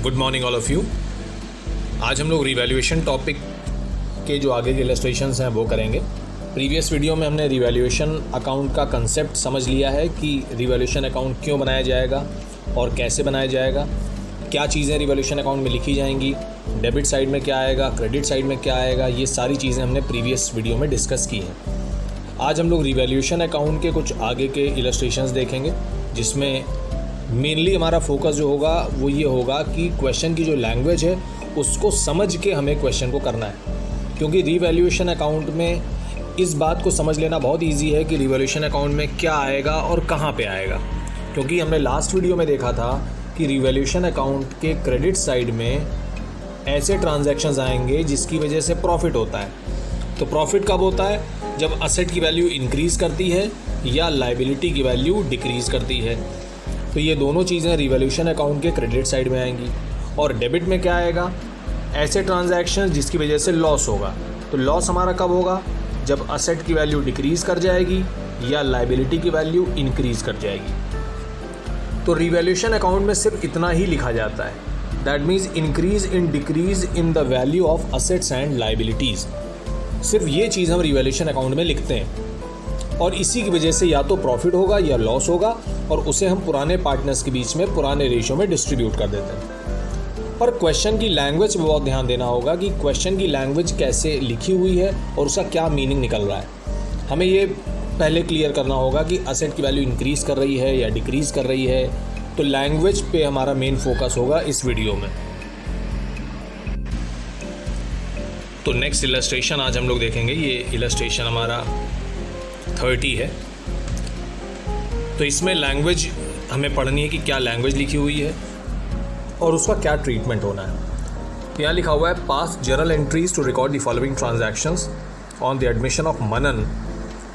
Good morning all of you. आज हम लोग रिवैल्यूएशन टॉपिक के जो आगे के इलस्ट्रेशंस हैं वो करेंगे। प्रीवियस वीडियो में हमने रिवैल्यूएशन अकाउंट का कंसेप्ट समझ लिया है कि रिवैल्यूएशन अकाउंट क्यों बनाया जाएगा और कैसे बनाया जाएगा, क्या चीज़ें रिवैल्यूएशन अकाउंट में लिखी जाएंगी, डेबिट साइड में क्या आएगा, क्रेडिट साइड में क्या आएगा, ये सारी चीज़ें हमने प्रीवियस वीडियो में डिस्कस की हैं। आज हम लोग रिवैल्यूएशन अकाउंट के कुछ आगे के इलस्ट्रेशंस देखेंगे, जिसमें मेनली हमारा फोकस जो होगा वो ये होगा कि क्वेश्चन की जो लैंग्वेज है उसको समझ के हमें क्वेश्चन को करना है। क्योंकि रिवैल्यूएशन अकाउंट में इस बात को समझ लेना बहुत इजी है कि रिवैल्यूएशन अकाउंट में क्या आएगा और कहाँ पे आएगा। क्योंकि हमने लास्ट वीडियो में देखा था कि रिवैल्यूएशन अकाउंट के क्रेडिट साइड में ऐसे ट्रांजैक्शंस आएंगे जिसकी वजह से प्रॉफिट होता है। तो प्रॉफिट कब होता है? जब असेट की वैल्यू इंक्रीज़ करती है या लायबिलिटी की वैल्यू डिक्रीज़ करती है। तो ये दोनों चीज़ें रिवैल्यूएशन अकाउंट के क्रेडिट साइड में आएंगी। और डेबिट में क्या आएगा? ऐसे ट्रांजैक्शन जिसकी वजह से लॉस होगा। तो लॉस हमारा कब होगा? जब असेट की वैल्यू डिक्रीज़ कर जाएगी या लायबिलिटी की वैल्यू इंक्रीज़ कर जाएगी। तो रिवैल्यूएशन अकाउंट में सिर्फ इतना ही लिखा जाता है, that means increase in decrease in the value of assets and liabilities. सिर्फ ये चीज़ हम रिवैल्यूएशन अकाउंट में लिखते हैं और इसी की वजह से या तो प्रॉफिट होगा या लॉस होगा और उसे हम पुराने पार्टनर्स के बीच में पुराने रेशियो में डिस्ट्रीब्यूट कर देते हैं। पर क्वेश्चन की लैंग्वेज पे बहुत ध्यान देना होगा कि क्वेश्चन की लैंग्वेज कैसे लिखी हुई है और उसका क्या मीनिंग निकल रहा है। हमें ये पहले क्लियर करना होगा कि असेट की वैल्यू इंक्रीज़ कर रही है या डिक्रीज़ कर रही है। तो लैंग्वेज पे हमारा मेन फोकस होगा इस वीडियो में। तो नेक्स्ट इलस्ट्रेशन आज हम लोग देखेंगे। ये इलस्ट्रेशन हमारा 30 है। तो इसमें लैंग्वेज हमें पढ़नी है कि क्या लैंग्वेज लिखी हुई है और उसका क्या ट्रीटमेंट होना है। तो यहाँ लिखा हुआ है pass journal entries to record the following transactions on the admission of Manan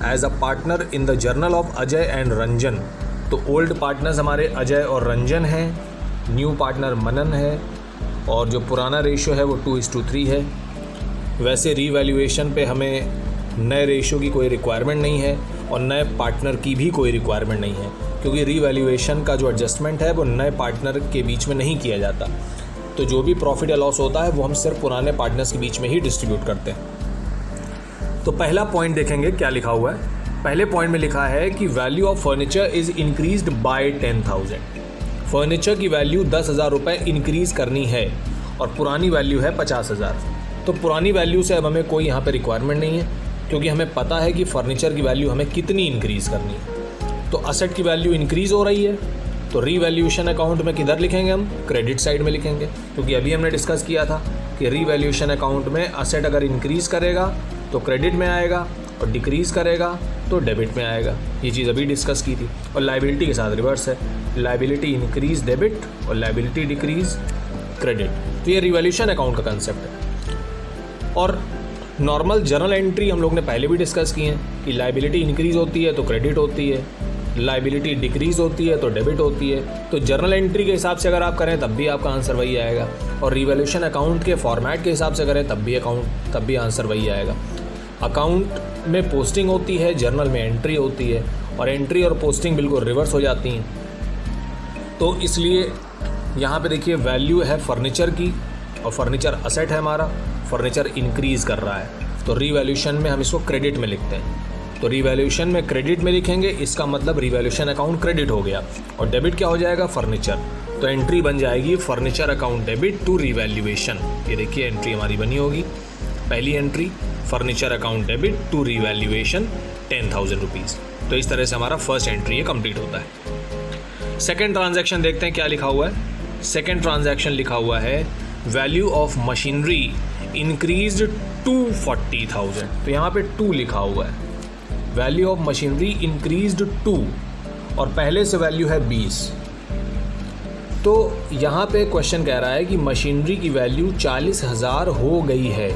as a partner in the journal of Ajay and Ranjan. तो ओल्ड पार्टनर्स हमारे अजय और रंजन हैं, न्यू पार्टनर मनन है और जो पुराना रेशियो है वो 2:3 है। वैसे रीवैल्यूएशन पे हमें नए रेशियो की कोई रिक्वायरमेंट नहीं है और नए पार्टनर की भी कोई रिक्वायरमेंट नहीं है, क्योंकि रीवैल्यूएशन का जो एडजस्टमेंट है वो नए पार्टनर के बीच में नहीं किया जाता। तो जो भी प्रॉफिट या लॉस होता है वो हम सिर्फ पुराने पार्टनर्स के बीच में ही डिस्ट्रीब्यूट करते हैं। तो पहला पॉइंट देखेंगे क्या लिखा हुआ है। पहले पॉइंट में लिखा है कि value of furniture is increased by 10,000। Furniture की वैल्यू 10,000 रुपये इंक्रीज़ करनी है और पुरानी वैल्यू है 50,000। तो पुरानी वैल्यू से अब हमें कोई यहाँ पे रिक्वायरमेंट नहीं है, क्योंकि हमें पता है कि फ़र्नीचर की वैल्यू हमें कितनी इंक्रीज़ करनी है। तो असेट की वैल्यू इंक्रीज़ हो रही है, तो रीवैल्यूएशन अकाउंट में किधर लिखेंगे? हम क्रेडिट साइड में लिखेंगे। क्योंकि अभी हमने डिस्कस किया था कि रीवैल्यूएशन अकाउंट में असेट अगर इंक्रीज़ करेगा तो क्रेडिट में आएगा और डिक्रीज़ करेगा तो डेबिट में आएगा। ये चीज़ अभी डिस्कस की थी। और लायबिलिटी के साथ रिवर्स है, लायबिलिटी इंक्रीज़ डेबिट और लायबिलिटी डिक्रीज़ क्रेडिट। तो ये रिवैल्यूएशन अकाउंट का कंसेप्ट है। और नॉर्मल जर्नल एंट्री हम लोग ने पहले भी डिस्कस की हैं कि लायबिलिटी इंक्रीज़ होती है तो क्रेडिट होती है, लायबिलिटी डिक्रीज़ होती है तो डेबिट होती है। तो जर्नल एंट्री के हिसाब से अगर आप करें तब भी आपका आंसर वही आएगा, और रिवैल्यूएशन अकाउंट के फॉर्मेट के हिसाब से करें तब भी आंसर वही आएगा। अकाउंट में पोस्टिंग होती है, जर्नल में एंट्री होती है, और एंट्री और पोस्टिंग बिल्कुल रिवर्स हो जाती हैं। तो इसलिए यहाँ पे देखिए वैल्यू है फर्नीचर की और फर्नीचर असेट है हमारा, फर्नीचर इंक्रीज़ कर रहा है। तो रीवैल्यूएशन में हम इसको क्रेडिट में लिखते हैं। तो रीवैल्यूएशन में क्रेडिट में लिखेंगे, इसका मतलब रीवैल्यूएशन अकाउंट क्रेडिट हो गया। और डेबिट क्या हो जाएगा? फर्नीचर। तो एंट्री बन जाएगी furniture account debit to revaluation. ये देखिए एंट्री हमारी बनी होगी। पहली entry furniture account debit to revaluation 10,000 rupees. तो इस तरह से हमारा फर्स्ट एंट्री ये कंप्लीट होता है। सेकेंड ट्रांजैक्शन देखते हैं क्या लिखा हुआ है। सेकेंड ट्रांजैक्शन लिखा हुआ है value of machinery increased to 40,000। तो यहाँ पे 2 लिखा हुआ है, वैल्यू ऑफ मशीनरी इंक्रीज्ड 2 और पहले से वैल्यू है 20। तो यहाँ पे क्वेश्चन कह रहा है कि मशीनरी की वैल्यू 40,000 हो गई है।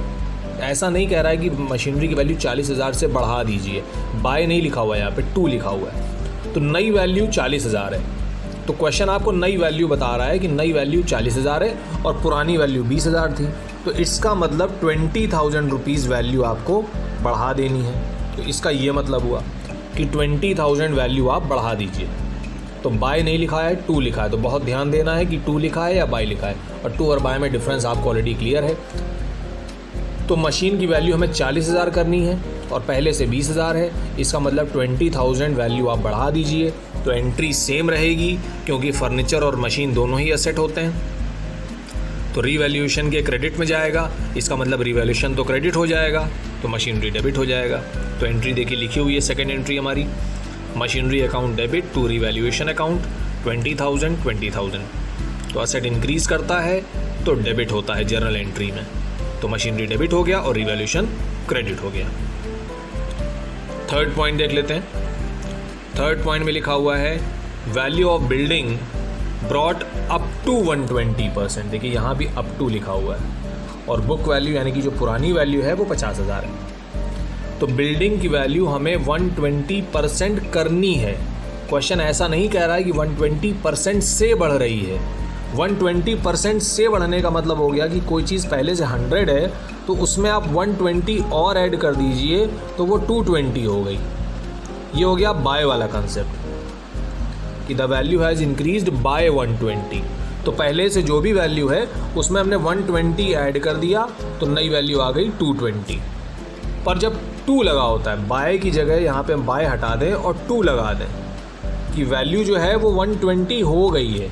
ऐसा नहीं कह रहा है कि मशीनरी की वैल्यू 40,000 से बढ़ा दीजिए, बाय नहीं लिखा हुआ है, यहाँ पे 2 लिखा हुआ है। तो नई वैल्यू 40,000 है। तो क्वेश्चन आपको नई वैल्यू बता रहा है कि नई वैल्यू 40,000 है और पुरानी वैल्यू 20,000 थी। तो इसका मतलब 20,000 रुपीज़ वैल्यू आपको बढ़ा देनी है। तो इसका ये मतलब हुआ कि 20,000 वैल्यू आप बढ़ा दीजिए। तो बाय नहीं लिखा है, टू लिखा है। तो बहुत ध्यान देना है कि टू लिखा है या बाय लिखा है, और टू और बाय में डिफरेंस आपको ऑलरेडी क्लियर है। तो मशीन की वैल्यू हमें 40,000 करनी है और पहले से 20,000 है, इसका मतलब 20,000 वैल्यू आप बढ़ा दीजिए। तो एंट्री सेम रहेगी क्योंकि फर्नीचर और मशीन दोनों ही एसेट होते हैं। तो रीवैल्यूएशन के क्रेडिट में जाएगा, इसका मतलब रीवैल्यूएशन तो क्रेडिट हो जाएगा, तो मशीनरी डेबिट हो जाएगा। तो एंट्री देखिए लिखी हुई है, सेकेंड एंट्री हमारी, machinery account debit to revaluation account 20,000। तो असेट इंक्रीज करता है तो डेबिट होता है जर्नल एंट्री में। तो मशीनरी डेबिट हो गया और रीवैल्यूएशन क्रेडिट हो गया। थर्ड पॉइंट देख लेते हैं। थर्ड पॉइंट में लिखा हुआ है value of building brought up to 120%। देखिए यहाँ भी अप टू लिखा हुआ है, और बुक वैल्यू यानी कि जो पुरानी वैल्यू है वो 50,000 है। तो बिल्डिंग की वैल्यू हमें 120% करनी है। क्वेश्चन ऐसा नहीं कह रहा है कि 120% से बढ़ रही है। 120% से बढ़ने का मतलब हो गया कि कोई चीज़ पहले से 100 है तो उसमें आप 120 और ऐड कर दीजिए तो वो 220 हो गई। ये हो गया बाय वाला कंसेप्ट कि the value has increased by 120। तो पहले से जो भी वैल्यू है उसमें हमने 120 ऐड कर दिया तो नई वैल्यू आ गई 220। पर जब 2 लगा होता है, बाय की जगह यहाँ पे हम बाय हटा दें और 2 लगा दें कि वैल्यू जो है वो 120 हो गई है।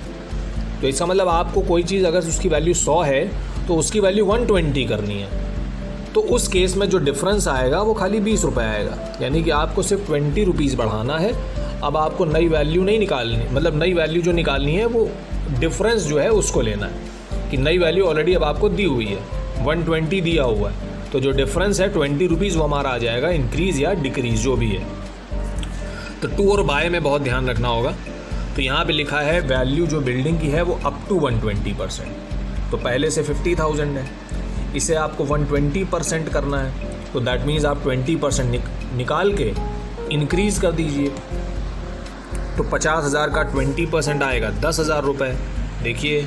तो इसका मतलब आपको कोई चीज़ अगर उसकी वैल्यू 100 है तो उसकी वैल्यू 120 करनी है। तो उस केस में जो डिफरेंस आएगा वो खाली 20 रुपये आएगा, यानी कि आपको सिर्फ 20 रुपीज़ बढ़ाना है। अब आपको नई वैल्यू नहीं निकालनी, मतलब नई वैल्यू जो निकालनी है वो डिफरेंस जो है उसको लेना है कि नई वैल्यू ऑलरेडी अब आपको दी हुई है, 120 दिया हुआ है, तो जो डिफरेंस है 20 रुपीज़ वो हमारा आ जाएगा, इंक्रीज़ या डिक्रीज़ जो भी है। तो टू और बाय में बहुत ध्यान रखना होगा। तो यहाँ पे लिखा है वैल्यू जो बिल्डिंग की है वो अप टू 120%। तो पहले से 50,000 है, इसे आपको 120% करना है। तो दैट मीन्स आप 20% निकाल के इंक्रीज़ कर दीजिए। तो 50,000 का 20% आएगा 10,000 रुपये। देखिए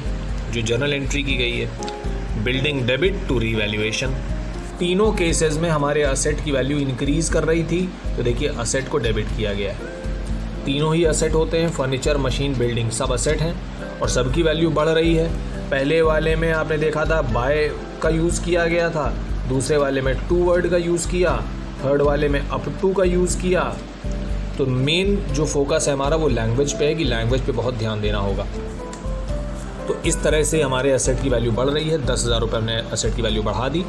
जो जर्नल एंट्री की गई है, बिल्डिंग डेबिट टू रीवैल्यूएशन। तीनों केसेस में हमारे असेट की वैल्यू इंक्रीज़ कर रही थी, तो देखिए असेट को डेबिट किया गया है। तीनों ही असेट होते हैं, फर्नीचर, मशीन, बिल्डिंग सब असेट हैं और सबकी वैल्यू बढ़ रही है। पहले वाले में आपने देखा था बाय का यूज़ किया गया था, दूसरे वाले में टू वर्ड का यूज़ किया, थर्ड वाले में अप टू का यूज़ किया। तो मेन जो फोकस है हमारा वो लैंग्वेज पे है कि लैंग्वेज पे बहुत ध्यान देना होगा। तो इस तरह से हमारे असेट की वैल्यू बढ़ रही है। 10,000 रुपये हमने असेट की वैल्यू बढ़ा दी।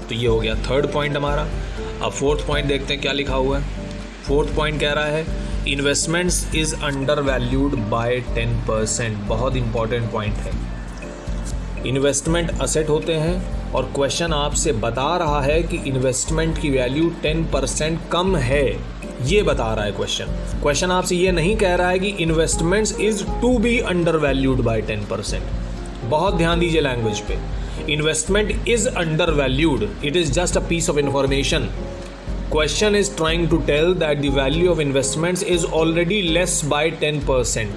तो ये हो गया थर्ड पॉइंट हमारा। अब फोर्थ पॉइंट देखते हैं क्या लिखा हुआ है। फोर्थ पॉइंट कह रहा है investments is under valued by 10%। बहुत इंपॉर्टेंट पॉइंट है। इन्वेस्टमेंट असेट होते हैं और क्वेश्चन आपसे बता रहा है कि इन्वेस्टमेंट की वैल्यू 10% कम है, ये बता रहा है क्वेश्चन। क्वेश्चन आपसे ये नहीं कह रहा है कि investments is to be under valued by 10%। बहुत ध्यान दीजिए लैंग्वेज पे। Investment is under valued, it is just a piece of information. Question is trying to tell that the value of investments is already less by 10%.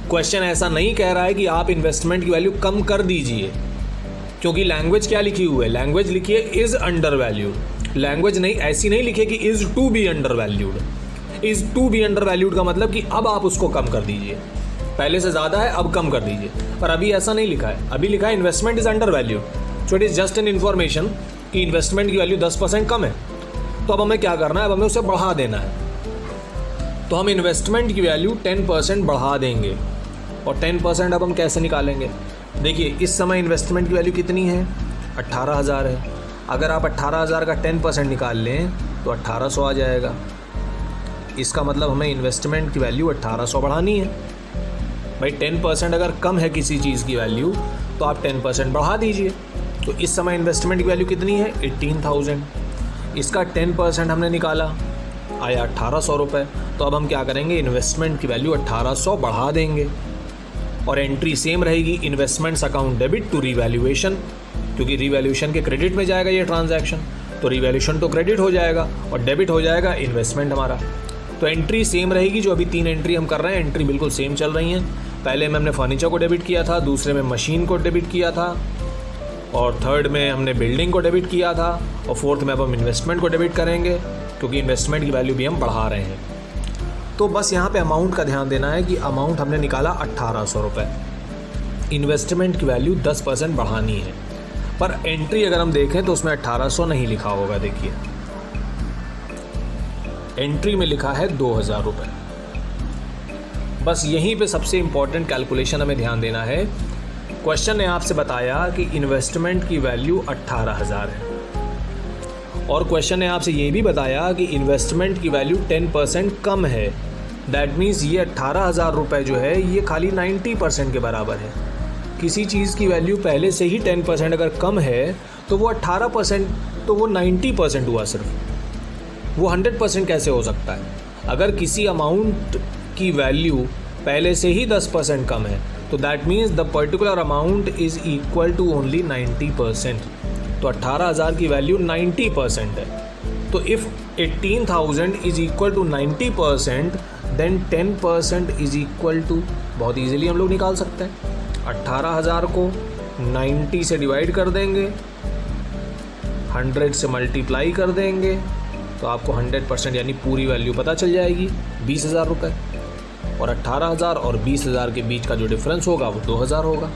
Question ऐसा नहीं कह रहा है कि आप इन्वेस्टमेंट की वैल्यू कम कर दीजिए, क्योंकि लैंग्वेज क्या लिखी हुई है, लैंग्वेज लिखिए इज अंडर वैल्यूड। लैंग्वेज नहीं ऐसी नहीं लिखी कि is to be under valued. Is to be under valued का मतलब कि अब आप उसको कम कर दीजिए, पहले से ज़्यादा है अब कम कर दीजिए, पर अभी ऐसा नहीं लिखा है। अभी लिखा है investment is under valued. So it is just an information कि इन्वेस्टमेंट की वैल्यू 10% कम है। तो अब हमें क्या करना है, अब हमें उसे बढ़ा देना है। तो हम इन्वेस्टमेंट की वैल्यू 10% बढ़ा देंगे। और 10% अब हम कैसे निकालेंगे? देखिए इस समय इन्वेस्टमेंट की वैल्यू कितनी है, 18,000 है। अगर आप 18,000 का 10% निकाल लें तो 1800 आ जाएगा। इसका मतलब हमें इन्वेस्टमेंट की वैल्यू 1800 बढ़ानी है। भाई 10% अगर कम है किसी चीज़ की वैल्यू तो आप 10% बढ़ा दीजिए। तो इस समय इन्वेस्टमेंट की वैल्यू कितनी है, 18,000। इसका 10% हमने निकाला, आया 1800 रुपये। तो अब हम क्या करेंगे, इन्वेस्टमेंट की वैल्यू 1800 बढ़ा देंगे और एंट्री सेम रहेगी, investments account debit to revaluation, क्योंकि रीवैल्यूएशन के क्रेडिट में जाएगा ये ट्रांजैक्शन। तो रीवैल्यूएशन तो क्रेडिट हो जाएगा और डेबिट हो जाएगा इन्वेस्टमेंट हमारा। तो एंट्री सेम रहेगी। जो अभी 3 एंट्री हम कर रहे हैं, एंट्री बिल्कुल सेम चल रही हैं। पहले में हमने फर्नीचर को डेबिट किया था, दूसरे में मशीन को डेबिट किया था, और थर्ड में हमने बिल्डिंग को डेबिट किया था, और फोर्थ में अब हम इन्वेस्टमेंट को डेबिट करेंगे, क्योंकि इन्वेस्टमेंट की वैल्यू भी हम बढ़ा रहे हैं। तो बस यहाँ पे अमाउंट का ध्यान देना है कि अमाउंट हमने निकाला 1800 रुपये, इन्वेस्टमेंट की वैल्यू 10% बढ़ानी है, पर एंट्री अगर हम देखें तो उसमें 1800 नहीं लिखा होगा। देखिए एंट्री में लिखा है 2000 रुपये। बस यहीं पे सबसे इम्पॉर्टेंट कैलकुलेशन हमें ध्यान देना है। क्वेश्चन ने आपसे बताया कि इन्वेस्टमेंट की वैल्यू 18,000 है और क्वेश्चन ने आपसे ये भी बताया कि इन्वेस्टमेंट की वैल्यू 10% कम है। दैट मीन्स ये 18,000 रुपये जो है ये खाली 90% के बराबर है। किसी चीज़ की वैल्यू पहले से ही 10% अगर कम है तो वो 18%, तो वो 90% हुआ सिर्फ, वो 100% कैसे हो सकता है? अगर किसी अमाउंट की वैल्यू पहले से ही 10% कम है तो that means the particular amount is equal to only 90%। तो 18,000 की वैल्यू 90% है। तो if 18,000 is equal to 90% then 10% is equal to, बहुत ईजिली हम लोग निकाल सकते हैं, 18,000 को 90 से डिवाइड कर देंगे, 100 से मल्टीप्लाई कर देंगे तो आपको 100% यानी पूरी वैल्यू पता चल जाएगी, 20,000 रुपये। और 18,000 और 20,000 के बीच का जो डिफरेंस होगा वो 2,000 होगा।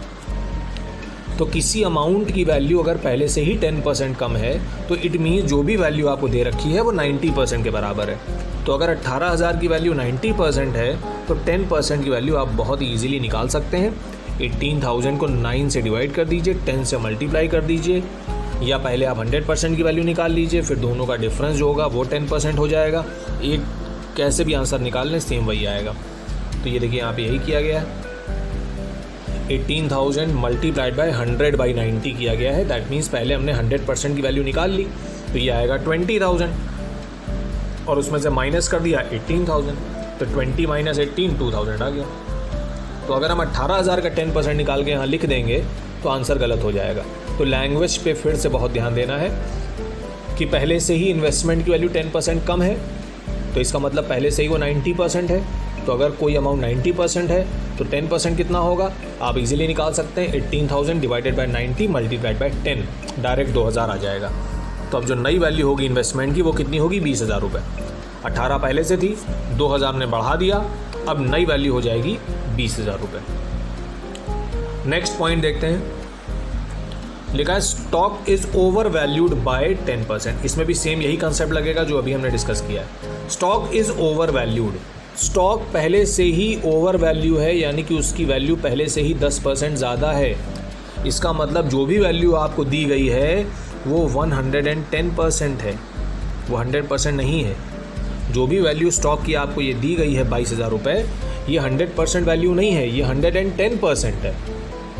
तो किसी अमाउंट की वैल्यू अगर पहले से ही 10% कम है तो इट मीन्स जो भी वैल्यू आपको दे रखी है वो 90% के बराबर है। तो अगर 18,000 की वैल्यू 90% है तो 10% की वैल्यू आप बहुत ईजिली निकाल सकते हैं। 18,000 को 9 से डिवाइड कर दीजिए, 10 से मल्टीप्लाई कर दीजिए, या पहले आप 100% की वैल्यू निकाल लीजिए, फिर दोनों का डिफरेंस जो होगा वो 10% हो जाएगा। एक कैसे भी आंसर निकाल लें सेम वही आएगा। तो ये देखिए यहाँ पे यही किया गया है, 18,000 मल्टीप्लाइड बाय 100/90 किया गया है। दैट मीन्स पहले हमने 100% की वैल्यू निकाल ली तो ये आएगा 20,000 और उसमें से माइनस कर दिया 18,000, तो 20 - 18 2,000 आ गया। तो अगर हम 18,000 का 10% निकाल के यहाँ लिख देंगे तो आंसर गलत हो जाएगा। तो लैंग्वेज पे फिर से बहुत ध्यान देना है कि पहले से ही इन्वेस्टमेंट की वैल्यू 10% कम है तो इसका मतलब पहले से ही वो 90% है। तो अगर कोई अमाउंट 90% है तो 10% कितना होगा आप इजीली निकाल सकते हैं, 18,000 divided by 90 multiplied by 10, direct 2,000 आ जाएगा। तो अब जो नई वैल्यू होगी इन्वेस्टमेंट की वो कितनी होगी, 20,000 रुपये। 18 पहले से थी, 2,000 ने बढ़ा दिया, अब नई वैल्यू हो जाएगी 20,000 रुपये। नेक्स्ट पॉइंट देखते हैं, लिखा है stock is over valued by 10%। इसमें भी सेम यही कंसेप्ट लगेगा जो अभी हमने डिस्कस किया है। Stock is over valued, stock पहले से ही ओवर वैल्यू है, यानी कि उसकी वैल्यू पहले से ही 10% ज़्यादा है। इसका मतलब जो भी वैल्यू आपको दी गई है वो 110% है, वो 100% नहीं है। जो भी वैल्यू स्टॉक की आपको ये दी गई है 22,000 रुपये, ये 100% वैल्यू नहीं है, ये 110% है।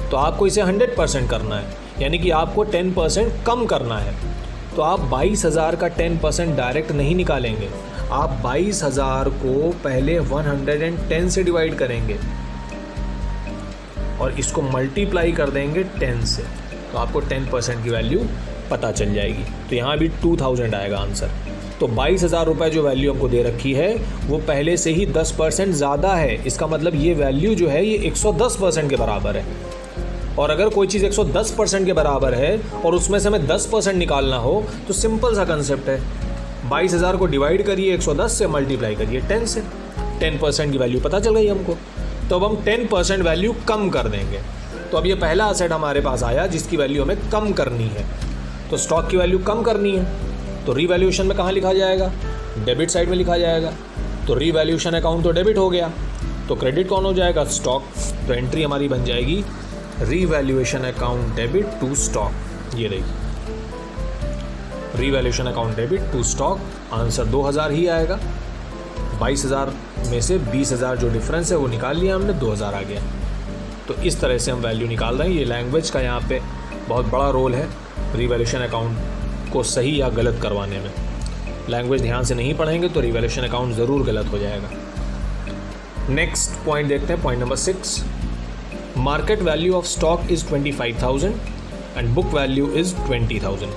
तो आपको इसे 100% करना है, यानी कि आपको 10% कम करना है। तो आप 22,000 का 10% डायरेक्ट नहीं निकालेंगे, आप 22,000 को पहले 110 से डिवाइड करेंगे और इसको मल्टीप्लाई कर देंगे 10 से, तो आपको 10% की वैल्यू पता चल जाएगी। तो यहाँ भी 2,000 आएगा आंसर। तो 22,000 रुपये जो वैल्यू हमको दे रखी है वो पहले से ही 10% ज़्यादा है। इसका मतलब ये वैल्यू जो है ये 110% के बराबर है। और अगर कोई चीज़ 110% के बराबर है और उसमें से हमें 10% निकालना हो तो सिंपल सा कंसेप्ट है, 22,000 को डिवाइड करिए 110 से, मल्टीप्लाई करिए 10 से, 10% की वैल्यू पता चल गई हमको। तो अब हम 10% वैल्यू कम कर देंगे। तो अब ये पहला असेट हमारे पास आया जिसकी वैल्यू हमें कम करनी है। तो स्टॉक की वैल्यू कम करनी है तो रीवैल्यूएशन में कहाँ लिखा जाएगा, डेबिट साइड में लिखा जाएगा। तो रीवैल्यूएशन अकाउंट तो डेबिट हो गया, तो क्रेडिट कौन हो जाएगा, स्टॉक। तो एंट्री हमारी बन जाएगी revaluation account debit to stock. ये देखिए revaluation account debit to stock, answer 2,000 ही आएगा। 22,000 में से 20,000 जो डिफरेंस है वो निकाल लिया हमने, 2,000 आ गया। तो इस तरह से हम वैल्यू निकाल रहे हैं। ये लैंग्वेज का यहाँ पे बहुत बड़ा रोल है रीवैल्यूएशन अकाउंट को सही या गलत करवाने में। लैंग्वेज ध्यान से नहीं पढ़ेंगे तो रीवैल्यूएशन अकाउंट ज़रूर गलत हो जाएगा। नेक्स्ट पॉइंट देखते हैं, point number 6। Market value of stock is 25,000 and book value is 20,000।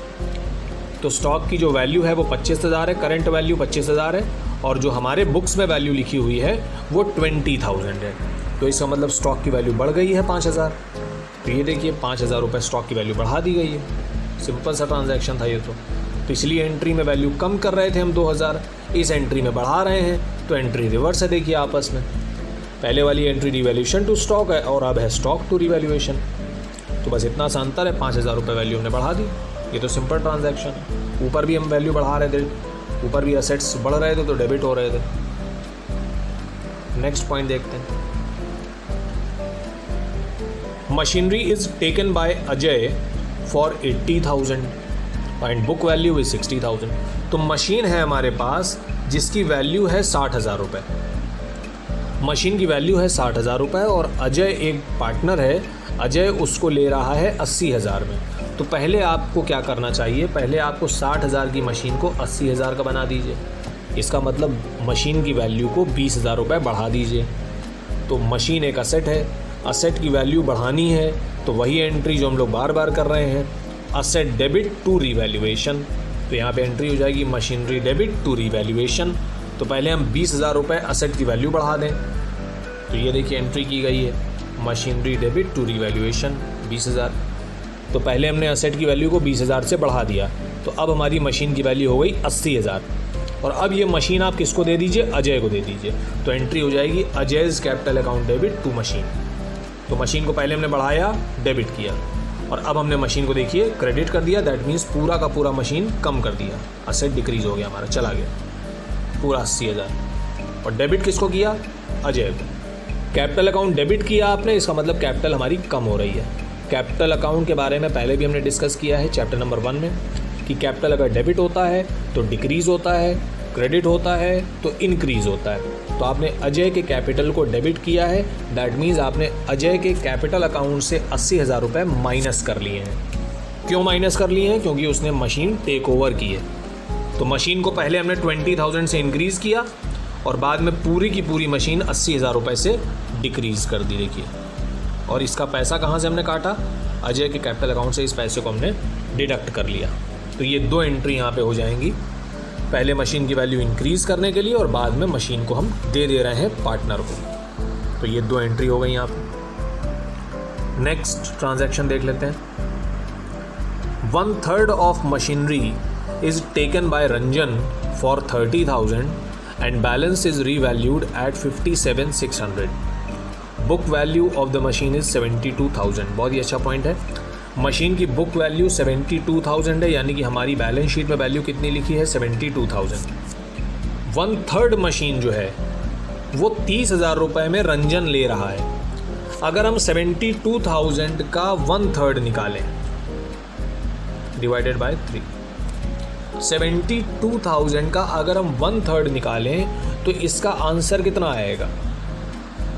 तो स्टॉक की जो वैल्यू है वो 25,000 है, करंट वैल्यू 25,000 है, और जो हमारे बुक्स में वैल्यू लिखी हुई है वो 20,000 है। तो इसका मतलब स्टॉक की वैल्यू बढ़ गई है 5,000। तो ये देखिए 5,000 रुपये स्टॉक की वैल्यू बढ़ा दी गई है। सिंपल सा ट्रांजैक्शन था ये। तो तो इसलिए एंट्री में वैल्यू कम कर रहे थे हम 2000, इस एंट्री में बढ़ा रहे हैं, तो एंट्री रिवर्स है। देखिए आपस में पहले वाली एंट्री रिवैल्यूएशन टू स्टॉक है और अब है स्टॉक टू रिवैल्यूएशन, तो बस इतना सा अंतर है, 5000 रुपये वैल्यू हमने बढ़ा दी। ये तो सिंपल ट्रांजैक्शन है। ऊपर भी हम वैल्यू बढ़ा रहे थे, ऊपर भी असेट्स बढ़ रहे थे तो डेबिट हो रहे थे। नेक्स्ट पॉइंट देखते हैं। Machinery is taken by Ajay for 80,000 and book value is 60,000। तो मशीन है हमारे पास जिसकी वैल्यू है 60,000 रुपये, मशीन की वैल्यू है 60,000 रुपये और अजय एक पार्टनर है, अजय उसको ले रहा है 80,000 में। तो पहले आपको क्या करना चाहिए, पहले आपको 60,000 की मशीन को 80,000 का बना दीजिए। इसका मतलब मशीन की वैल्यू को 20,000 रुपये बढ़ा दीजिए। तो मशीन एक असेट है, असेट की वैल्यू बढ़ानी है, तो वही एंट्री जो हम लोग बार बार कर रहे हैं, असेट डेबिट टू रिवैल्यूएशन। तो यहाँ पे एंट्री हो जाएगी मशीनरी डेबिट टू रिवैल्यूएशन। तो पहले हम 20,000 रुपये असेट की वैल्यू बढ़ा दें, तो ये देखिए एंट्री की गई है मशीनरी डेबिट टू रिवैल्यूएशन 20,000। तो पहले हमने असेट की वैल्यू को 20,000 से बढ़ा दिया, तो अब हमारी मशीन की वैल्यू हो गई 80,000 और अब ये मशीन आप किसको दे दीजिए, अजय को दे दीजिए। तो एंट्री हो जाएगी Ajay's capital account debit to machine. तो मशीन को पहले हमने बढ़ाया, डेबिट किया और अब हमने मशीन को देखिए क्रेडिट कर दिया। दैट मीन्स पूरा का पूरा मशीन कम कर दिया, असेट डिक्रीज हो गया हमारा, चला गया पूरा 80,000। और डेबिट किसको किया, अजय को। कैपिटल अकाउंट डेबिट किया आपने, इसका मतलब कैपिटल हमारी कम हो रही है। कैपिटल अकाउंट के बारे में पहले भी हमने डिस्कस किया है चैप्टर नंबर 1 में कि कैपिटल अगर डेबिट होता है तो डिक्रीज होता है, क्रेडिट होता है तो इंक्रीज होता है। तो आपने अजय के कैपिटल को डेबिट किया है, दैट मीन्स आपने अजय के कैपिटल अकाउंट से 80,000 रुपये माइनस कर लिए हैं। क्यों माइनस कर लिए हैं, क्योंकि उसने मशीन टेक ओवर की है। तो मशीन को पहले हमने 20,000 से इंक्रीज़ किया और बाद में पूरी की पूरी मशीन 80,000 रुपये से डिक्रीज़ कर दी। देखिए, और इसका पैसा कहाँ से हमने काटा, अजय के कैपिटल अकाउंट से इस पैसे को हमने डिडक्ट कर लिया। तो ये 2 एंट्री यहाँ पे हो जाएंगी, पहले मशीन की वैल्यू इंक्रीज़ करने के लिए और बाद में मशीन को हम दे रहे हैं पार्टनर को। तो ये 2 एंट्री हो गई यहाँ पे। नेक्स्ट ट्रांजैक्शन देख लेते हैं। 1/3 of machinery is taken by Ranjan for 30,000 and balance is revalued at 57,600. Book value of the machine is 72,000। बहुत ही अच्छा पॉइंट है। मशीन की बुक वैल्यू 72,000 है, यानी कि हमारी बैलेंस शीट में वैल्यू कितनी लिखी है, 72,000। 1/3 मशीन जो है वो 30,000 रुपये में रंजन ले रहा है। अगर हम 72,000 का 1/3 निकालें डिवाइडेड बाय 3, 72,000 का अगर हम 1/3 निकालें तो इसका आंसर कितना आएगा,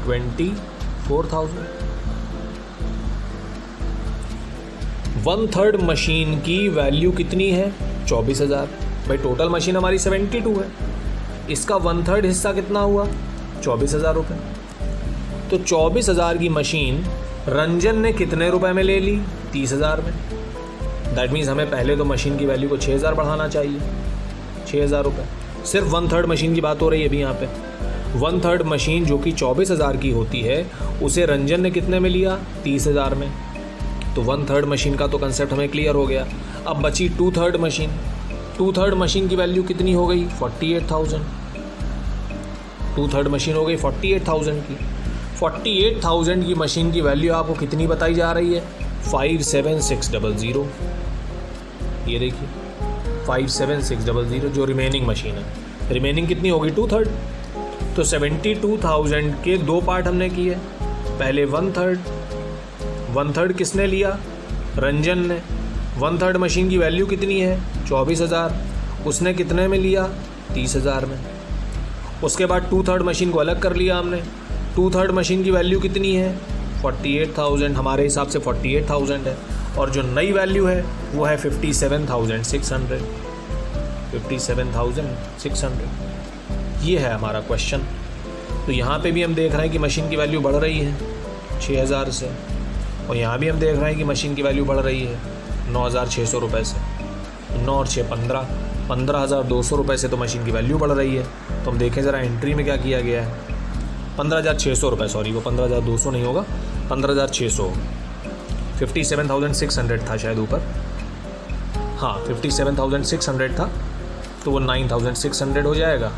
24,000। 1/3 मशीन की वैल्यू कितनी है, 24,000। भाई टोटल मशीन हमारी 72 है, इसका 1/3 हिस्सा कितना हुआ, 24,000 रुपये। तो 24,000 की मशीन रंजन ने कितने रुपए में ले ली, 30,000 में। दैट मीन्स हमें पहले तो मशीन की वैल्यू को 6,000 बढ़ाना चाहिए, 6,000 रुपये। सिर्फ 1/3 मशीन की बात हो रही है अभी यहाँ पे। 1/3 मशीन जो कि 24,000 की होती है उसे रंजन ने कितने में लिया, 30,000 में। तो 1/3 मशीन का तो कंसेप्ट हमें क्लियर हो गया। अब बची 2/3 मशीन। 2/3 मशीन की वैल्यू कितनी हो गई, 48,000। 2/3 मशीन हो गई 48,000 की। 48,000 की मशीन की वैल्यू आपको कितनी बताई जा रही है, 57,600। ये देखिए 57,600 जो रिमेनिंग मशीन है। रिमेनिंग कितनी होगी, 2/3। तो 72,000 के 2 पार्ट हमने किए। पहले 1/3 किसने लिया, रंजन ने। 1/3 मशीन की वैल्यू कितनी है, 24,000। उसने कितने में लिया, 30,000 में। उसके बाद 2/3 मशीन को अलग कर लिया हमने। 2/3 मशीन की वैल्यू कितनी है, 48,000। हमारे हिसाब से 48,000 है और जो नई वैल्यू है वो है 57,600। 57,600 ये है हमारा क्वेश्चन। तो यहाँ पे भी हम देख रहे हैं कि मशीन की वैल्यू बढ़ रही है 6,000 से, और यहाँ भी हम देख रहे हैं कि मशीन की वैल्यू बढ़ रही है 9,600 रुपये से। 9 और 6 15, 15,200 रुपये से तो मशीन की वैल्यू बढ़ रही है। तो हम देखें ज़रा एंट्री में क्या किया गया है, 15,600 रुपये, सॉरी वो 15,200 नहीं होगा, 15,600, 57,600 था शायद ऊपर। हाँ 57,600 था तो वो 9,600 हो जाएगा।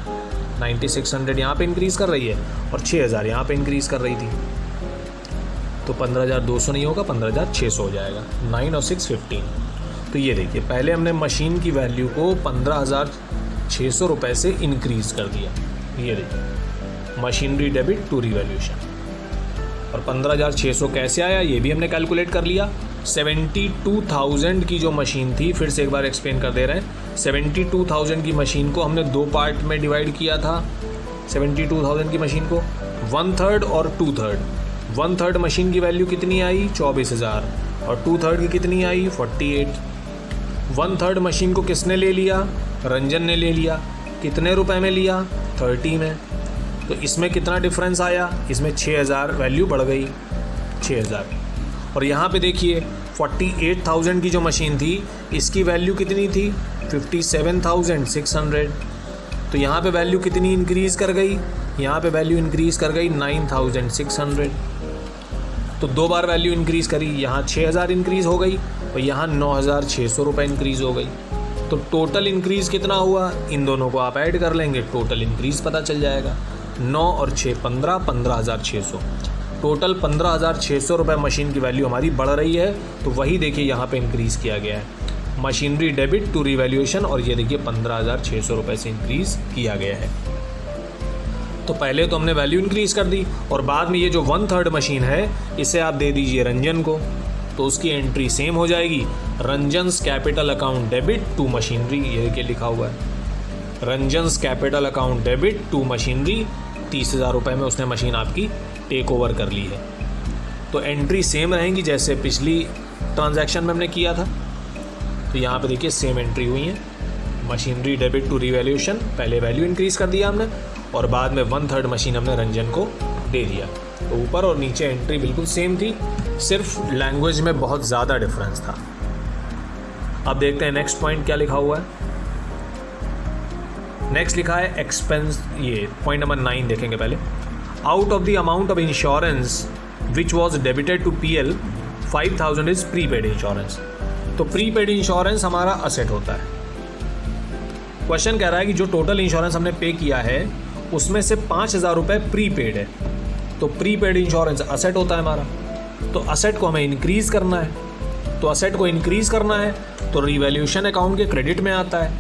9,600 यहाँ पे इंक्रीज़ कर रही है और 6,000 यहाँ पे इंक्रीज़ कर रही थी, तो 15,200 नहीं होगा, 15,600 हो जाएगा। 9 और 6 15। तो ये देखिए पहले हमने मशीन की वैल्यू को 15,600 रुपये से इंक्रीज़ कर दिया। ये देखिए मशीनरी डेबिट टू रिवैल्यूएशन। और 15,600 कैसे आया ये भी हमने कैलकुलेट कर लिया। 72,000 की जो मशीन थी, फिर से एक बार एक्सप्लेन कर दे रहे हैं, 72,000 की मशीन को हमने 2 पार्ट में डिवाइड किया था। 72,000 की मशीन को 1/3 और 2/3। 1/3 मशीन की वैल्यू कितनी आई 24,000 और 2/3 की कितनी आई 48। 1/3 मशीन को किसने ले लिया, रंजन ने ले लिया। कितने रुपए में लिया 30 में। तो इसमें कितना डिफरेंस आया, इसमें 6,000 वैल्यू बढ़ गई 6,000। और यहाँ पे देखिए 48,000 की जो मशीन थी इसकी वैल्यू कितनी थी 57,600। तो यहाँ पे वैल्यू कितनी इंक्रीज़ कर गई, यहाँ पे वैल्यू इंक्रीज़ कर गई 9,600। तो 2 बार वैल्यू इंक्रीज़ करी, यहाँ 6,000 इंक्रीज़ हो गई और यहाँ 9,600 रुपये इंक्रीज़ हो गई। तो टोटल इंक्रीज़ कितना हुआ, इन दोनों को आप ऐड कर लेंगे, टोटल इंक्रीज़ पता चल जाएगा। 9 और 6 15, 15,600। टोटल 15,600 रुपये मशीन की वैल्यू हमारी बढ़ रही है। तो वही देखिए यहाँ पे इंक्रीज़ किया गया है मशीनरी डेबिट टू रिवैल्यूएशन, और ये देखिए 15,600 रुपये से इंक्रीज़ किया गया है। तो पहले तो हमने वैल्यू इंक्रीज़ कर दी और बाद में ये जो 1/3 मशीन है इसे आप दे दीजिए रंजन को, तो उसकी एंट्री सेम हो जाएगी, Ranjan's capital account debit to machinery. ये देखिए लिखा हुआ है Ranjan's capital account debit to machinery. 30,000 रुपये में उसने मशीन आपकी टेक ओवर कर ली है। तो एंट्री सेम रहेंगी जैसे पिछली ट्रांजैक्शन में हमने किया था। तो यहाँ पे देखिए सेम एंट्री हुई है, मशीनरी डेबिट टू रिवैल्यूएशन। पहले वैल्यू इंक्रीज़ कर दिया हमने और बाद में 1/3 मशीन हमने रंजन को दे दिया। तो ऊपर और नीचे एंट्री बिल्कुल सेम थी, सिर्फ लैंग्वेज में बहुत ज़्यादा डिफरेंस था। अब देखते हैं नेक्स्ट पॉइंट क्या लिखा हुआ है। नेक्स्ट लिखा है एक्सपेंस, ये पॉइंट नंबर 9 देखेंगे पहले। Out of the amount of insurance which was debited to PL 5,000 is prepaid insurance. तो प्रीपेड इंश्योरेंस हमारा असेट होता है। क्वेश्चन कह रहा है कि जो टोटल इंश्योरेंस हमने पे किया है उसमें से 5,000 रुपये प्रीपेड है। तो प्रीपेड इंश्योरेंस असेट होता है हमारा, तो असेट को हमें इंक्रीज़ करना है। तो असेट को इंक्रीज़ करना है तो रिवैल्यूएशन अकाउंट के क्रेडिट में आता है।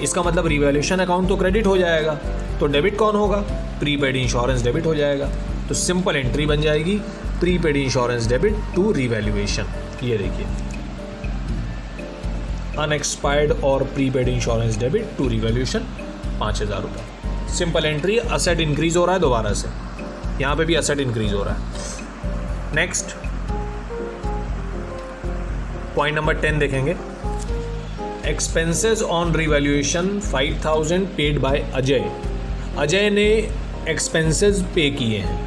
इसका मतलब रिवैल्यूएशन अकाउंट तो क्रेडिट हो जाएगा, तो डेबिट कौन होगा, प्रीपेड इंश्योरेंस डेबिट हो जाएगा। तो सिंपल एंट्री बन जाएगी prepaid insurance debit to revaluation. ये देखिए अनएक्सपायर्ड और prepaid insurance debit to revaluation 5,000 रुपये। सिंपल एंट्री, असेट इंक्रीज हो रहा है दोबारा से, यहाँ पे भी असेट इंक्रीज हो रहा है। नेक्स्ट पॉइंट नंबर 10 देखेंगे। Expenses on revaluation 5,000 paid by Ajay. Ajay ने एक्सपेंसेस पे किए हैं।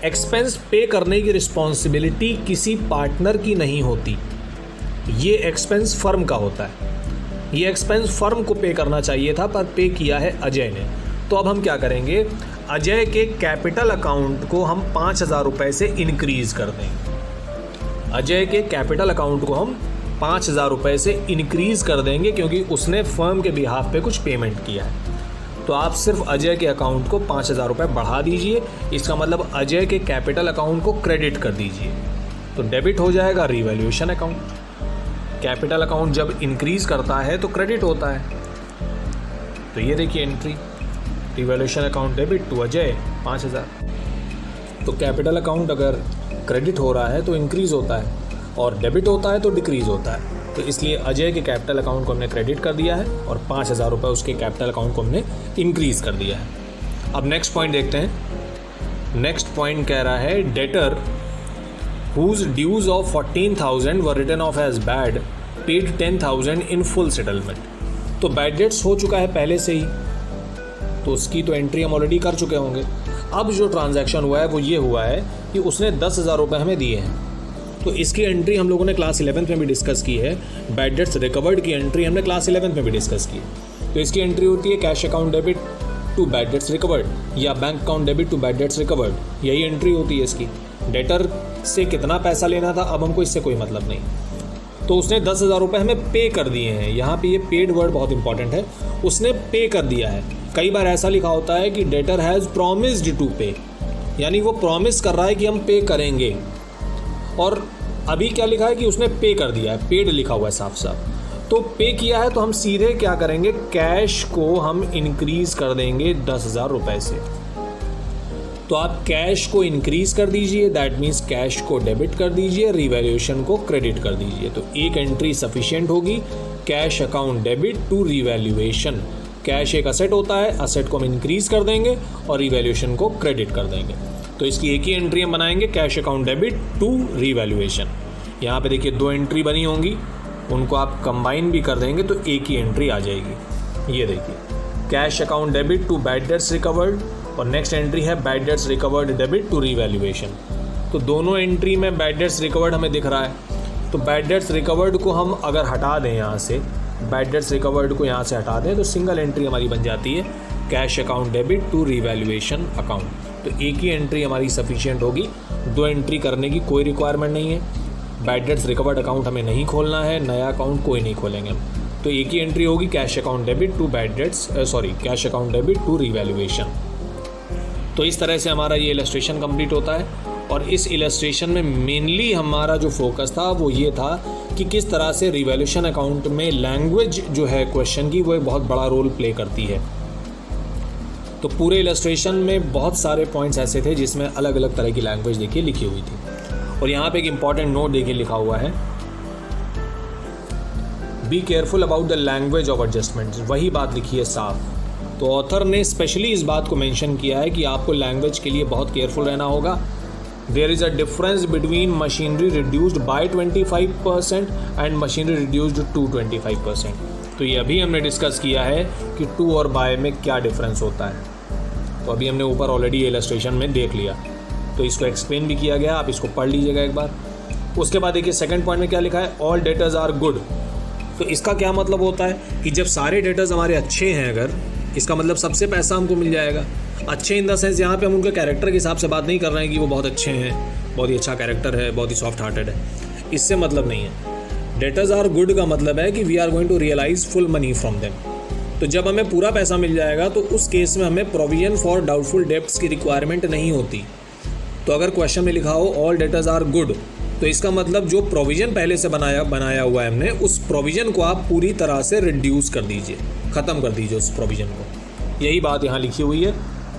एक्सपेंस पे करने की रिस्पॉन्सिबिलिटी किसी पार्टनर की नहीं होती, ये एक्सपेंस फर्म का होता है। ये एक्सपेंस फर्म को पे करना चाहिए था पर पे किया है अजय ने। तो अब हम क्या करेंगे, अजय के कैपिटल अकाउंट को हम 5,000 रुपये से इंक्रीज़ कर देंगे। अजय के कैपिटल अकाउंट को हम 5,000 रुपये से इंक्रीज़ कर देंगे क्योंकि उसने फर्म के बिहाफ पे कुछ पेमेंट किया है। तो आप सिर्फ अजय के अकाउंट को 5,000 रुपये बढ़ा दीजिए, इसका मतलब अजय के कैपिटल अकाउंट को क्रेडिट कर दीजिए। तो डेबिट हो जाएगा रिवैल्यूएशन अकाउंट। कैपिटल अकाउंट जब इंक्रीज़ करता है तो क्रेडिट होता है। तो ये देखिए entry, revaluation account debit to Ajay 5,000। तो कैपिटल अकाउंट अगर क्रेडिट हो रहा है तो इंक्रीज़ होता है और डेबिट होता है तो डिक्रीज़ होता है। तो इसलिए अजय के कैपिटल अकाउंट को हमने क्रेडिट कर दिया है और 5,000 रुपये उसके कैपिटल अकाउंट को हमने इंक्रीज़ कर दिया है। अब नेक्स्ट पॉइंट देखते हैं। नेक्स्ट पॉइंट कह रहा है debtor whose dues of 14,000 were written off as bad paid 10,000 in full settlement. तो बैड डेट्स हो चुका है पहले से ही, तो उसकी तो एंट्री हम ऑलरेडी कर चुके होंगे। अब जो ट्रांजैक्शन हुआ है वो ये हुआ है कि उसने 10,000 रुपये हमें दिए हैं, तो इसकी एंट्री हम लोगों ने क्लास 11th में भी डिस्कस की है। बैड डेट्स रिकवर्ड की एंट्री हमने क्लास 11th में भी डिस्कस की है। तो इसकी एंट्री होती है cash account debit to bad debts recovered या bank account debit to bad debts recovered, यही एंट्री होती है इसकी। डेटर से कितना पैसा लेना था अब हमको इससे कोई मतलब नहीं। तो उसने 10,000 रुपये हमें पे कर दिए हैं। यहाँ पे ये पेड वर्ड बहुत इंपॉर्टेंट है, उसने पे कर दिया है। कई बार ऐसा लिखा होता है कि डेटर हैज़ प्रॉमिस्ड टू पे, यानी वो प्रॉमिस कर रहा है कि हम पे करेंगे, और अभी क्या लिखा है कि उसने पे कर दिया है, पेड लिखा हुआ है साफ साफ। तो पे किया है तो हम सीधे क्या करेंगे, कैश को हम इंक्रीज कर देंगे 10,000 रुपये से। तो आप कैश को इंक्रीज कर दीजिए, दैट मीन्स कैश को डेबिट कर दीजिए, रिवैल्यूएशन को क्रेडिट कर दीजिए। तो एक एंट्री सफिशिएंट होगी, cash account debit to revaluation. Cash एक असेट होता है, असेट को हम इंक्रीज कर देंगे और रिवैल्यूएशन को क्रेडिट कर देंगे। तो इसकी एक ही एंट्री हम बनाएंगे, cash account debit to revaluation. यहाँ पे देखिए 2 एंट्री बनी होंगी, उनको आप कंबाइन भी कर देंगे तो एक ही एंट्री आ जाएगी। ये देखिए, cash account debit to bad debts recovered, और नेक्स्ट एंट्री है bad debts recovered debit to revaluation. तो दोनों एंट्री में बैड डेट्स रिकवर्ड हमें दिख रहा है। तो बैड डेट्स रिकवर्ड को हम अगर हटा दें यहाँ से, बैड डेट्स रिकवर्ड को यहाँ से हटा दें, तो सिंगल एंट्री हमारी बन जाती है, cash account debit to revaluation account. तो एक ही एंट्री हमारी सफिशिएंट होगी, 2 एंट्री करने की कोई रिक्वायरमेंट नहीं है। बैड डेट्स रिकवर्ड अकाउंट हमें नहीं खोलना है, नया अकाउंट कोई नहीं खोलेंगे हम। तो एक ही एंट्री होगी, cash account debit to bad debts cash account debit to revaluation. तो इस तरह से हमारा ये इलस्ट्रेशन कंप्लीट होता है। और इस इलस्ट्रेशन में मेनली हमारा जो फोकस था वो ये था कि किस तरह से रिवैल्यूएशन अकाउंट में लैंग्वेज जो है क्वेश्चन की, वो एक बहुत बड़ा रोल प्ले करती है। तो पूरे इलस्ट्रेशन में बहुत सारे पॉइंट्स ऐसे थे जिसमें अलग अलग तरह की लैंग्वेज देखिए लिखी हुई थी। और यहाँ पे एक इंपॉर्टेंट नोट देखिए लिखा हुआ है, be careful about the language of adjustments. वही बात लिखी है साफ। तो ऑथर ने स्पेशली इस बात को मेंशन किया है कि आपको लैंग्वेज के लिए बहुत केयरफुल रहना होगा। There is a difference between machinery reduced by 25% and machinery reduced to 25%। तो ये अभी हमने डिस्कस किया है कि टू और बाय में क्या डिफरेंस होता है। तो अभी हमने ऊपर ऑलरेडी इलस्ट्रेशन में देख लिया, तो इसको एक्सप्लेन भी किया गया, आप इसको पढ़ लीजिएगा एक बार। उसके बाद देखिए सेकंड पॉइंट में क्या लिखा है, ऑल डेटर्स आर गुड। तो इसका क्या मतलब होता है कि जब सारे डेटर्स हमारे अच्छे हैं, अगर इसका मतलब सबसे पैसा हमको मिल जाएगा। अच्छे इन द सेंस यहाँ पे हम उनके कैरेक्टर के हिसाब से बात नहीं कर रहे हैं कि वो बहुत अच्छे हैं, बहुत ही अच्छा कैरेक्टर है, बहुत ही सॉफ्ट हार्टेड है, इससे मतलब नहीं है। डेटर्स आर गुड का मतलब है कि we are going to realise full money from them. तो जब हमें पूरा पैसा मिल जाएगा तो उस केस में हमें प्रोविजन फॉर डाउटफुल डेब्ट्स की रिक्वायरमेंट नहीं होती। तो अगर क्वेश्चन में लिखा हो ऑल डेटर्स आर गुड, तो इसका मतलब जो प्रोविज़न पहले से बनाया हुआ है हमने, उस प्रोविज़न को आप पूरी तरह से रिड्यूस कर दीजिए, ख़त्म कर दीजिए उस प्रोविज़न को। यही बात यहाँ लिखी हुई है,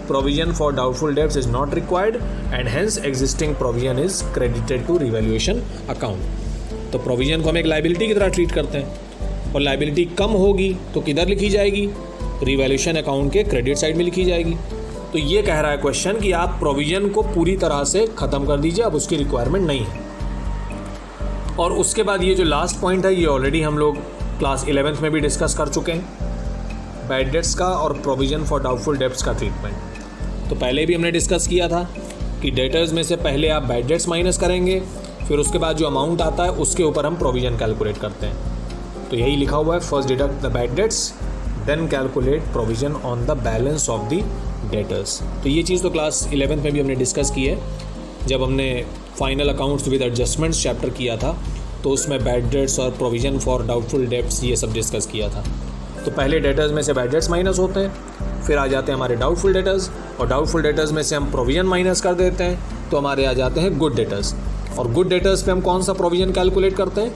provision for doubtful debts is not required and hence existing provision is credited to revaluation account. तो प्रोविज़न को हम एक लाइबिलिटी की तरह ट्रीट करते हैं, और लाइबिलिटी कम होगी तो किधर लिखी जाएगी, रिवैल्यूएशन अकाउंट के क्रेडिट साइड में लिखी जाएगी। तो ये कह रहा है क्वेश्चन कि आप प्रोविज़न को पूरी तरह से ख़त्म कर दीजिए, अब उसकी रिक्वायरमेंट नहीं है। और उसके बाद ये जो लास्ट पॉइंट है, ये ऑलरेडी हम लोग क्लास 11th में भी डिस्कस कर चुके हैं, बैड डेट्स का और प्रोविज़न फॉर डाउटफुल डेब्ट्स का ट्रीटमेंट। तो पहले भी हमने डिस्कस किया था कि डेटर्स में से पहले आप बैड डेट्स माइनस करेंगे, फिर उसके बाद जो अमाउंट आता है उसके ऊपर हम प्रोविज़न कैलकुलेट करते हैं। तो यही लिखा हुआ है, first deduct the bad debts then calculate provision on the balance of the debtors. तो ये चीज़ तो क्लास 11th में भी हमने डिस्कस की है, जब हमने final accounts with adjustments chapter किया था, तो उसमें बैड डेट्स और प्रोविज़न फॉर डाउटफुल डेब्ट्स ये सब डिस्कस किया था। तो पहले डेटर्स में से बैड डेट्स माइनस होते हैं, फिर आ जाते हैं हमारे डाउटफुल डेटर्स, और डाउटफुल डेटर्स में से हम प्रोविज़न माइनस कर देते हैं, तो हमारे आ जाते हैं गुड डेटर्स। और गुड डेटर्स पे हम कौन सा प्रोविज़न कैलकुलेट करते हैं,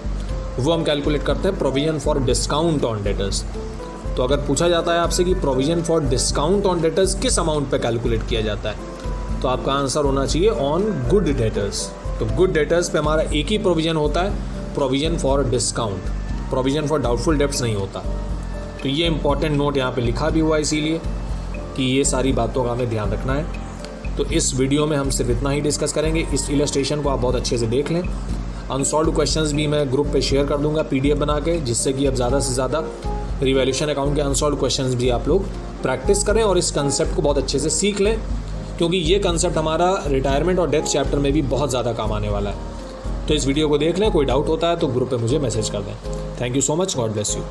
वो हम कैलकुलेट करते हैं provision for discount on debtors. तो अगर पूछा जाता है आपसे कि provision for discount on debtors किस अमाउंट पे कैलकुलेट किया जाता है, तो आपका आंसर होना चाहिए ऑन गुड डेटर्स। तो गुड डेटर्स पे हमारा एक ही प्रोविज़न होता है, provision for discount, provision for doubtful debts नहीं होता। तो ये इंपॉर्टेंट नोट यहाँ पे लिखा भी हुआ है, इसीलिए कि ये सारी बातों का हमें ध्यान रखना है। तो इस वीडियो में हम सिर्फ इतना ही डिस्कस करेंगे। इस इलस्ट्रेशन को आप बहुत अच्छे से देख लें। अनसॉल्व्ड क्वेश्चंस भी मैं ग्रुप पे शेयर कर दूंगा PDF बना के, जिससे कि अब ज़्यादा से ज़्यादा रिवैल्यूएशन अकाउंट के अनसॉल्व्ड क्वेश्चंस भी आप लोग प्रैक्टिस करें और इस कंसेप्ट को बहुत अच्छे से सीख लें, क्योंकि ये कंसेप्ट हमारा रिटायरमेंट और डेथ चैप्टर में भी बहुत ज़्यादा काम आने वाला है। तो इस वीडियो को देख लें, कोई डाउट होता है तो ग्रुप पे मुझे मैसेज कर दें। Thank you so much, God bless you.